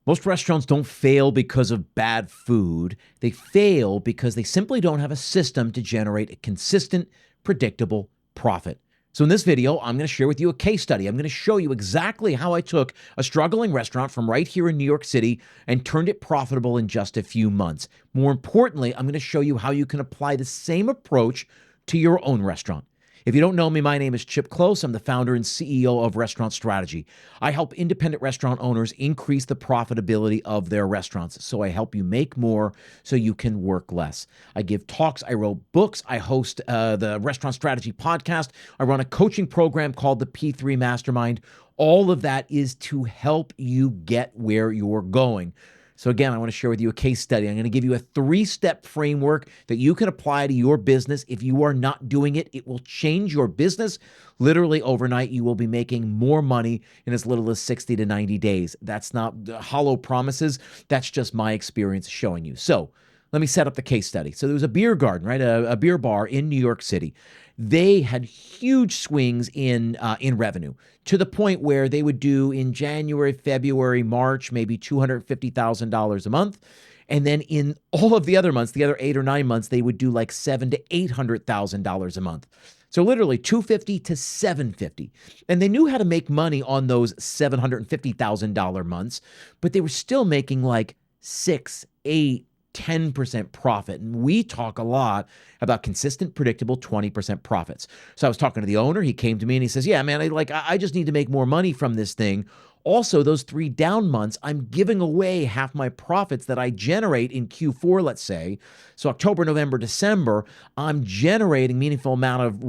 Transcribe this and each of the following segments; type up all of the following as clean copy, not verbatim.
Most restaurants don't fail because of bad food. They fail because they simply don't have a system to generate a consistent, predictable profit. So in this video, I'm going to share with you a case study. I'm going to show you exactly how I took a struggling restaurant from right here in New York City and turned it profitable in just a few months. More importantly, I'm going to show you how you can apply the same approach to your own restaurant. If you don't know me, my name is Chip Close. I'm the founder and CEO of Restaurant Strategy. I help independent restaurant owners increase the profitability of their restaurants. So I help you make more so you can work less. I give talks, I wrote books, I host the Restaurant Strategy podcast. I run a coaching program called the P3 Mastermind. All of that is to help you get where you're going. So again, I want to share with you a case study. I'm going to give you a 3-step framework that you can apply to your business. If you are not doing it, it will change your business. Literally overnight, you will be making more money in as little as 60 to 90 days. That's not hollow promises. That's just my experience showing you. So let me set up the case study. So there was a beer garden, right? A beer bar in New York City. They had huge swings in revenue to the point where they would do in January, February, March, maybe $250,000 a month. And then in all of the other months, the other 8 or 9 months, they would do like $700,000 to $800,000 a month. So literally $250,000 to $750,000. And they knew how to make money on those $750,000 months, but they were still making like 6, 8, 10% profit. And we talk a lot about consistent, predictable 20% profits. So I was talking to the owner. He came to me and he says, yeah, man, I just need to make more money from this thing. Also, those 3 down months, I'm giving away half my profits that I generate in Q4, let's say. So October, November, December, I'm generating meaningful amount of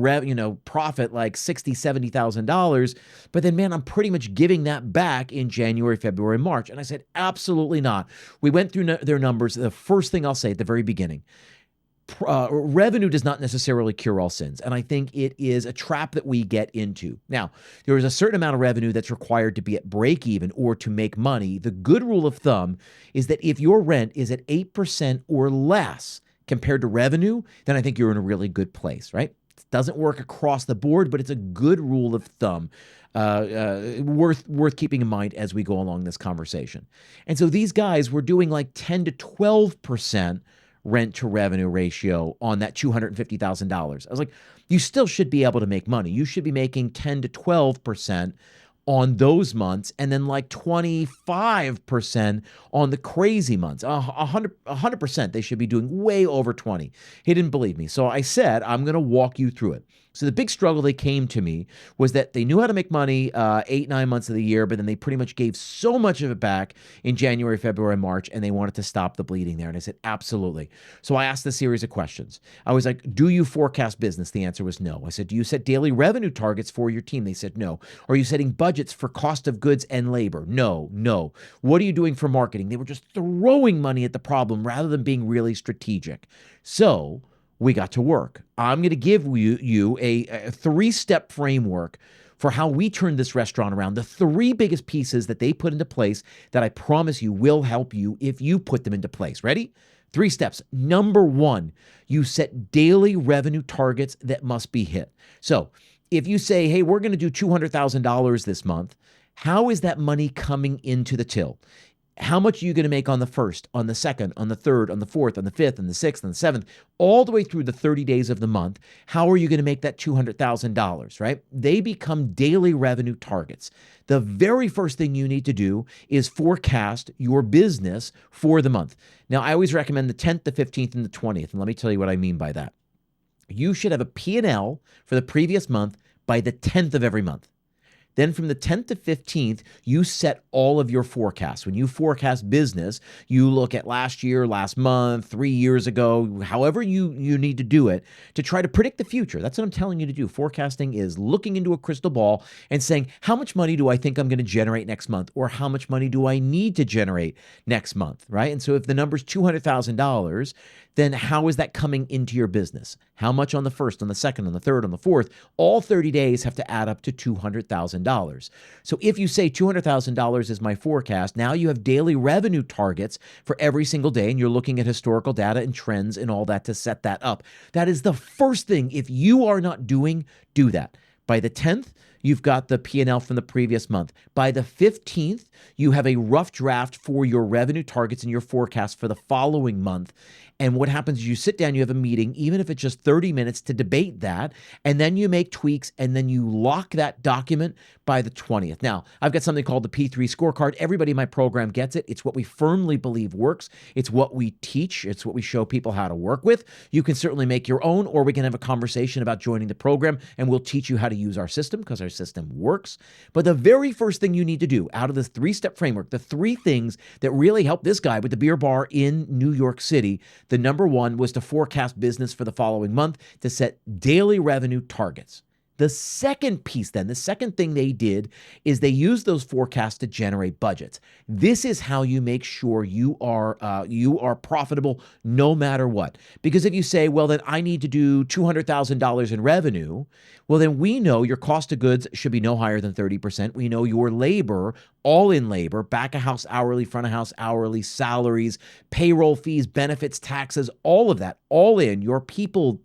profit, like $60,000, $70,000. But then, man, I'm pretty much giving that back in January, February, March. And I said, absolutely not. We went through their numbers. The first thing I'll say at the very beginning, revenue does not necessarily cure all sins. And I think it is a trap that we get into. Now, there is a certain amount of revenue that's required to be at break even or to make money. The good rule of thumb is that if your rent is at 8% or less compared to revenue, then I think you're in a really good place, right? It doesn't work across the board, but it's a good rule of thumb. Worth keeping in mind as we go along this conversation. And so these guys were doing like 10 to 12% rent to revenue ratio on that $250,000. I was like, you still should be able to make money. You should be making 10 to 12% on those months, and then like 25% on the crazy months. 100%, they should be doing way over 20. He didn't believe me. So I said, I'm going to walk you through it. So the big struggle they came to me was that they knew how to make money 8, 9 months of the year, but then they pretty much gave so much of it back in January, February, March, and they wanted to stop the bleeding there. And I said, absolutely. So I asked a series of questions. I was like, do you forecast business? The answer was no. I said, do you set daily revenue targets for your team? They said no. Are you setting budgets for cost of goods and labor? No. What are you doing for marketing? They were just throwing money at the problem rather than being really strategic. So we got to work. I'm going to give you a 3-step framework for how we turned this restaurant around. The 3 biggest pieces that they put into place that I promise you will help you if you put them into place. Ready? 3 steps. Number 1, you set daily revenue targets that must be hit. So if you say, hey, we're going to do $200,000 this month, how is that money coming into the till? How much are you going to make on the 1st, on the 2nd, on the 3rd, on the 4th, on the 5th, on the 6th, on the 7th, all the way through the 30 days of the month? How are you going to make that $200,000, right? They become daily revenue targets. The very first thing you need to do is forecast your business for the month. Now, I always recommend the 10th, the 15th, and the 20th, and let me tell you what I mean by that. You should have a P&L for the previous month by the 10th of every month. Then from the 10th to 15th, you set all of your forecasts. When you forecast business, you look at last year, last month, 3 years ago, however you need to do it to try to predict the future. That's what I'm telling you to do. Forecasting is looking into a crystal ball and saying, how much money do I think I'm going to generate next month? Or how much money do I need to generate next month, right? And so if the number's $200,000, then how is that coming into your business? How much on the 1st, on the 2nd, on the 3rd, on the 4th? All 30 days have to add up to $200,000. So if you say $200,000 is my forecast, now you have daily revenue targets for every single day, and you're looking at historical data and trends and all that to set that up. That is the first thing. If you are not doing, do that. By the 10th, you've got the P&L from the previous month. By the 15th, you have a rough draft for your revenue targets and your forecast for the following month. And what happens is you sit down, you have a meeting, even if it's just 30 minutes to debate that, and then you make tweaks, and then you lock that document by the 20th. Now, I've got something called the P3 scorecard. Everybody in my program gets it. It's what we firmly believe works. It's what we teach. It's what we show people how to work with. You can certainly make your own, or we can have a conversation about joining the program, and we'll teach you how to use our system because our system works. But the very first thing you need to do out of this three-step framework, the three things that really helped this guy with the beer bar in New York City, the number one was to forecast business for the following month, to set daily revenue targets. The second piece then, the second thing they did is they used those forecasts to generate budgets. This is how you make sure you are profitable no matter what. Because if you say, well, then I need to do $200,000 in revenue, well, then we know your cost of goods should be no higher than 30%. We know your labor, all in labor, back of house hourly, front of house hourly, salaries, payroll fees, benefits, taxes, all of that, all in, your people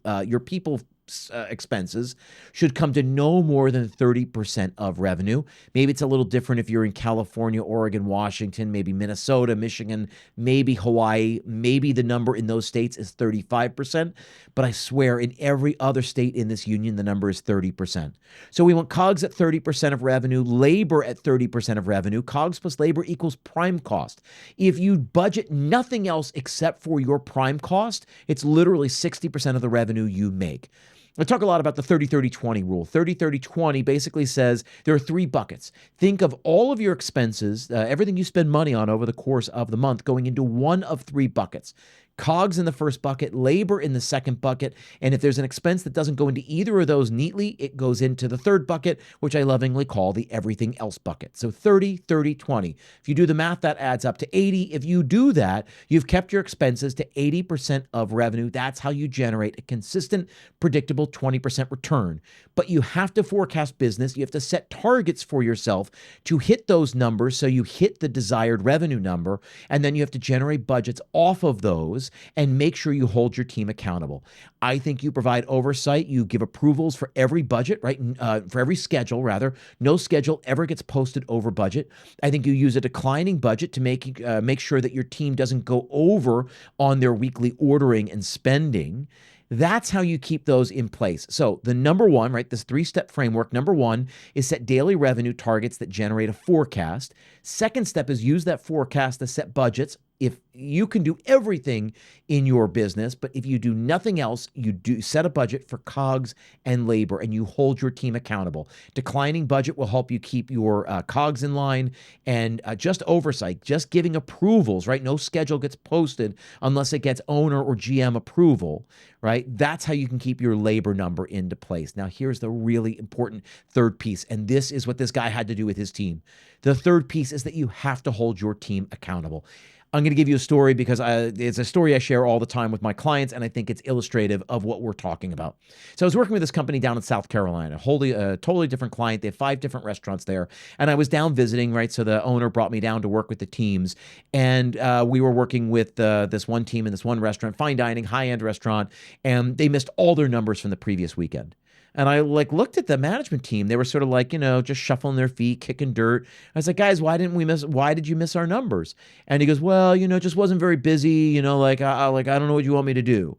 expenses should come to no more than 30% of revenue. Maybe it's a little different if you're in California, Oregon, Washington, maybe Minnesota, Michigan, maybe Hawaii. Maybe the number in those states is 35%, but I swear in every other state in this union, the number is 30%. So we want COGS at 30% of revenue, labor at 30% of revenue. COGS plus labor equals prime cost. If you budget nothing else except for your prime cost, it's literally 60% of the revenue you make. I talk a lot about the 30-30-20 rule. 30-30-20 basically says there are three buckets. Think of all of your expenses, everything you spend money on over the course of the month, going into one of three buckets. COGS in the first bucket, labor in the second bucket, and if there's an expense that doesn't go into either of those neatly, it goes into the third bucket, which I lovingly call the everything else bucket. So 30-30-20. If you do the math, that adds up to 80. If you do that, you've kept your expenses to 80% of revenue. That's how you generate a consistent, predictable 20% return. But you have to forecast business. You have to set targets for yourself to hit those numbers so you hit the desired revenue number, and then you have to generate budgets off of those and make sure you hold your team accountable. I think you provide oversight. You give approvals for every budget, right? For every schedule, rather. No schedule ever gets posted over budget. I think you use a declining budget to make sure that your team doesn't go over on their weekly ordering and spending. That's how you keep those in place. So the number one, right, this three-step framework, number one is set daily revenue targets that generate a forecast. Second step is use that forecast to set budgets. If you can do everything in your business, but if you do nothing else, you do set a budget for COGS and labor, and you hold your team accountable. Declining budget will help you keep your COGS in line, and just oversight, just giving approvals, right? No schedule gets posted unless it gets owner or GM approval, right? That's how you can keep your labor number into place. Now, here's the really important third piece, and this is what this guy had to do with his team. The third piece is that you have to hold your team accountable. I'm going to give you a story because it's a story I share all the time with my clients, and I think it's illustrative of what we're talking about. So I was working with this company down in South Carolina, a totally different client. They have 5 different restaurants there, and I was down visiting, right? So the owner brought me down to work with the teams, and we were working with this one team in this one restaurant, fine dining, high-end restaurant, and they missed all their numbers from the previous weekend. And I looked at the management team. They were sort of just shuffling their feet, kicking dirt. I was like, guys, why did you miss our numbers? And he goes, well, it just wasn't very busy. I don't know what you want me to do.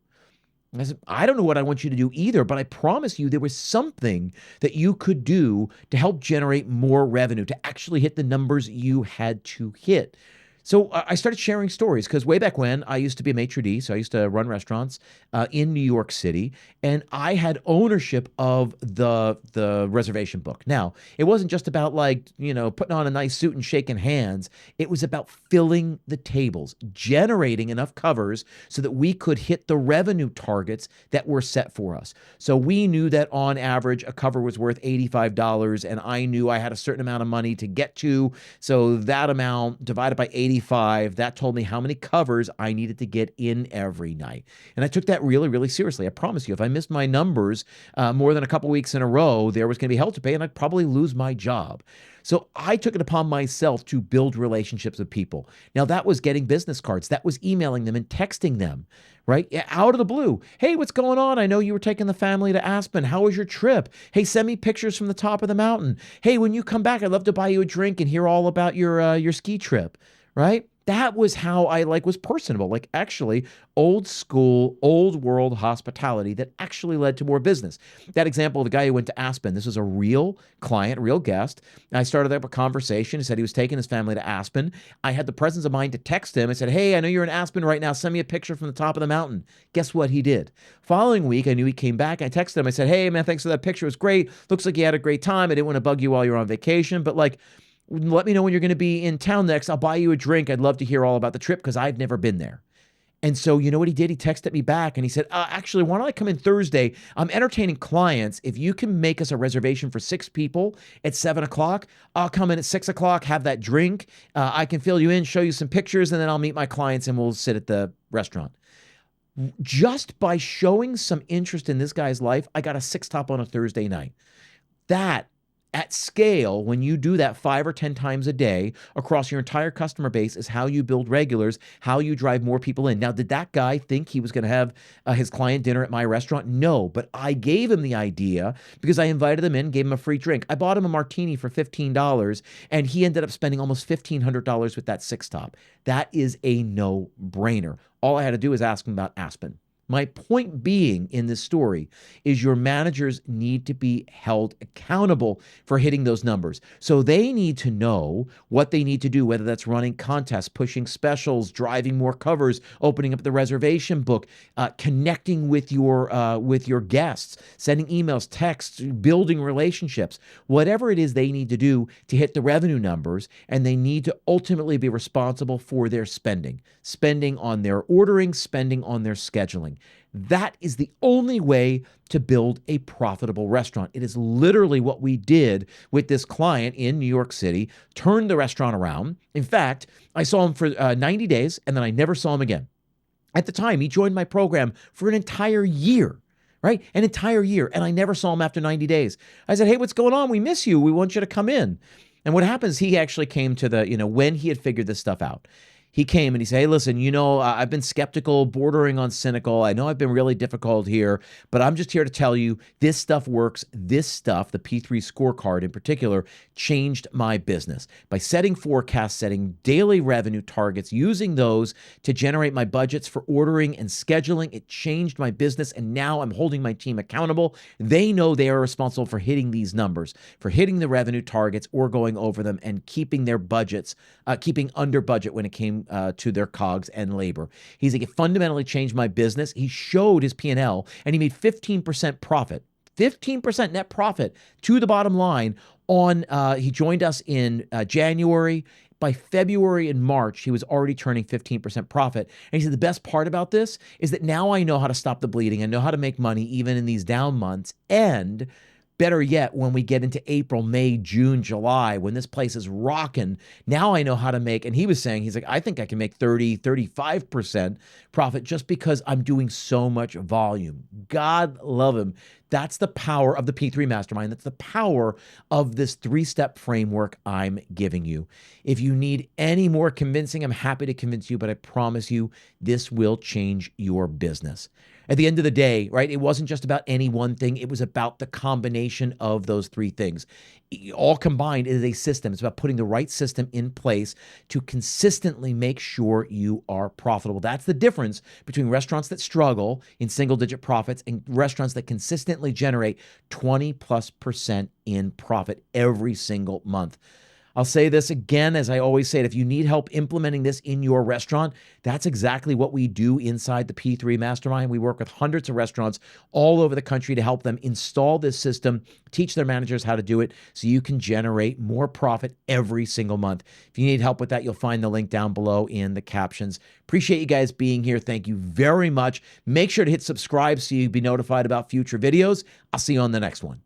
And I said, I don't know what I want you to do either, but I promise you there was something that you could do to help generate more revenue, to actually hit the numbers you had to hit. So I started sharing stories because way back when I used to be a maitre d', so I used to run restaurants in New York City, and I had ownership of the reservation book. Now, it wasn't just about putting on a nice suit and shaking hands. It was about filling the tables, generating enough covers so that we could hit the revenue targets that were set for us. So we knew that on average a cover was worth $85, and I knew I had a certain amount of money to get to. So that amount divided by 85 85. That told me how many covers I needed to get in every night. And I took that really, really seriously. I promise you, if I missed my numbers more than a couple weeks in a row, there was going to be hell to pay and I'd probably lose my job. So I took it upon myself to build relationships with people. Now, that was getting business cards. That was emailing them and texting them, right? Out of the blue. Hey, what's going on? I know you were taking the family to Aspen. How was your trip? Hey, send me pictures from the top of the mountain. Hey, when you come back, I'd love to buy you a drink and hear all about your ski trip, right? That was how I was personable, actually old school, old world hospitality that actually led to more business. That example of the guy who went to Aspen, this was a real client, real guest. I started up a conversation. He said he was taking his family to Aspen. I had the presence of mind to text him. I said, hey, I know you're in Aspen right now. Send me a picture from the top of the mountain. Guess what he did? Following week, I knew he came back. I texted him. I said, hey, man, thanks for that picture. It was great. Looks like you had a great time. I didn't want to bug you while you're on vacation, but let me know when you're going to be in town next. I'll buy you a drink. I'd love to hear all about the trip because I've never been there. And so you know what he did? He texted me back and he said, actually, why don't I come in Thursday? I'm entertaining clients. If you can make us a reservation for 6 people at 7 o'clock, I'll come in at 6 o'clock, have that drink. I can fill you in, show you some pictures, and then I'll meet my clients and we'll sit at the restaurant. Just by showing some interest in this guy's life, I got a 6 top on a Thursday night. That at scale, when you do that 5 or 10 times a day across your entire customer base, is how you build regulars, how you drive more people in. Now, did that guy think he was going to have his client dinner at my restaurant? No, but I gave him the idea because I invited him in, gave him a free drink. I bought him a martini for $15, and he ended up spending almost $1,500 with that 6 top. That is a no-brainer. All I had to do was ask him about Aspen. My point being in this story is your managers need to be held accountable for hitting those numbers. So they need to know what they need to do, whether that's running contests, pushing specials, driving more covers, opening up the reservation book, connecting with your guests, sending emails, texts, building relationships, whatever it is they need to do to hit the revenue numbers. And they need to ultimately be responsible for their spending on their ordering, spending on their scheduling. That is the only way to build a profitable restaurant. It is literally what we did with this client in New York City, turned the restaurant around. In fact, I saw him for 90 days and then I never saw him again. At the time, he joined my program for an entire year. Right? An entire year. And I never saw him after 90 days. I said, hey, what's going on? We miss you. We want you to come in. And what happens, he actually came to when he had figured this stuff out. He came and he said, hey, listen, I've been skeptical, bordering on cynical. I know I've been really difficult here, but I'm just here to tell you this stuff works. This stuff, the P3 scorecard in particular, changed my business. By setting forecasts, setting daily revenue targets, using those to generate my budgets for ordering and scheduling, it changed my business. And now I'm holding my team accountable. They know they are responsible for hitting these numbers, for hitting the revenue targets or going over them and keeping their budgets, keeping under budget when it came to their COGS and labor. He's like, it fundamentally changed my business. He showed his P&L and he made 15% profit, 15% net profit to the bottom line he joined us in January. By February and March, he was already turning 15% profit. And he said, the best part about this is that now I know how to stop the bleeding. I know how to make money even in these down months. And better yet, when we get into April, May, June, July, when this place is rocking, now I know how to make, and he was saying, he's like, I think I can make 30, 35% profit just because I'm doing so much volume. God love him. That's the power of the P3 Mastermind. That's the power of this 3-step framework I'm giving you. If you need any more convincing, I'm happy to convince you, but I promise you this will change your business. At the end of the day, right, it wasn't just about any one thing. It was about the combination of those 3 things. All combined is a system. It's about putting the right system in place to consistently make sure you are profitable. That's the difference between restaurants that struggle in single-digit profits and restaurants that consistently generate 20+% in profit every single month. I'll say this again, as I always say it, if you need help implementing this in your restaurant, that's exactly what we do inside the P3 Mastermind. We work with hundreds of restaurants all over the country to help them install this system, teach their managers how to do it so you can generate more profit every single month. If you need help with that, you'll find the link down below in the captions. Appreciate you guys being here. Thank you very much. Make sure to hit subscribe so you'll be notified about future videos. I'll see you on the next one.